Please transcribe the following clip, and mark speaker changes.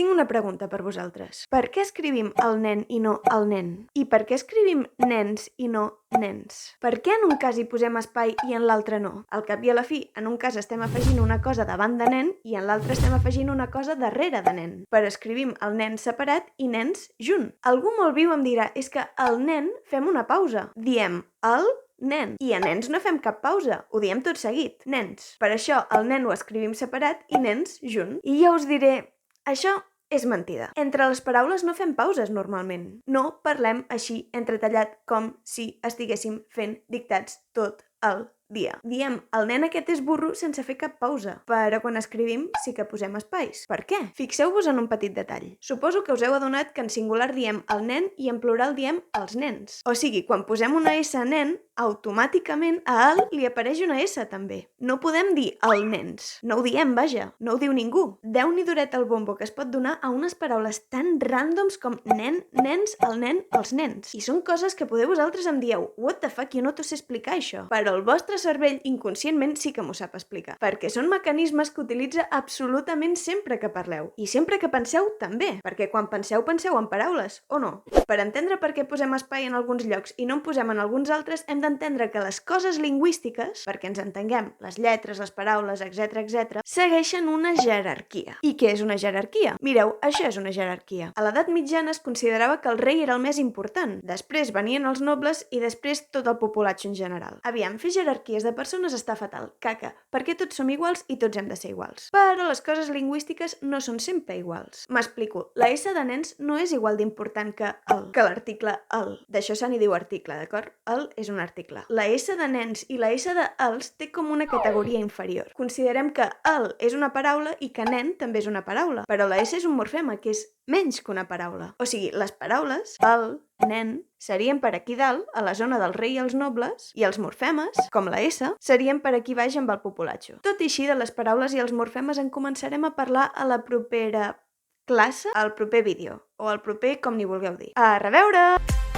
Speaker 1: Tinc una pregunta per vosaltres. Per què escrivim el nen i no el nen? I per què escrivim nens i no nens? Per què en un cas hi posem espai i en l'altre no? Al cap i a la fi, en un cas estem afegint una cosa davant de nen i en l'altre estem afegint una cosa darrere de nen. Però escrivim el nen separat i nens junt. Algú molt viu em dirà, és que el nen fem una pausa. Diem el nen. I a nens no fem cap pausa, ho diem tot seguit, nens. Per això el nen ho escrivim separat i nens junt. I jo us diré, això és mentida. Entre les paraules no fem pauses normalment. No parlem així entretallat com si estiguéssim fent dictats tot el dia. Diem, el nen aquest és burro sense fer cap pausa, però quan escrivim sí que posem espais. Per què? Fixeu-vos en un petit detall. Suposo que us heu adonat que en singular diem el nen i en plural diem els nens. O sigui, quan posem una S a nen, automàticament a el li apareix una S també. No podem dir el nens. No ho diem, vaja. No ho diu ningú. Déu-n'hi duret el bombo que es pot donar a unes paraules tan ràndoms com nen, nens, el nen, els nens. I són coses que poder vosaltres em dieu, what the fuck, jo no t'ho sé explicar això. Però el vostre cervell inconscientment sí que m'ho sap explicar. Perquè són mecanismes que utilitza absolutament sempre que parleu. I sempre que penseu també. Perquè quan penseu en paraules, o no? Per entendre per què posem espai en alguns llocs i no en posem en alguns altres, hem d'entendre que les coses lingüístiques, perquè ens entenguem, les lletres, les paraules, etc., segueixen una jerarquia. I què és una jerarquia? Mireu, això és una jerarquia. A l'edat mitjana es considerava que el rei era el més important. Després venien els nobles i després tot el populatge en general. Aviam, fer jerarquies de persones està fatal. Caca, perquè tots som iguals i tots hem de ser iguals. Però les coses lingüístiques no són sempre iguals. M'explico. La S de nens no és igual d'important que l'article el. D'això se n'hi diu article, d'acord? El és un article. La S de nens i la S de els té com una categoria inferior. Considerem que el és una paraula i que nen també és una paraula. Però la S és un morfema, que és menys que una paraula. O sigui, les paraules, el, nen, serien per aquí dalt, a la zona del rei i els nobles, i els morfemes, com la S, serien per aquí baix amb el populatge. Tot i així, de les paraules i els morfemes en començarem a parlar a la propera classe, al proper vídeo, o al proper com n'hi vulgueu dir. A reveure!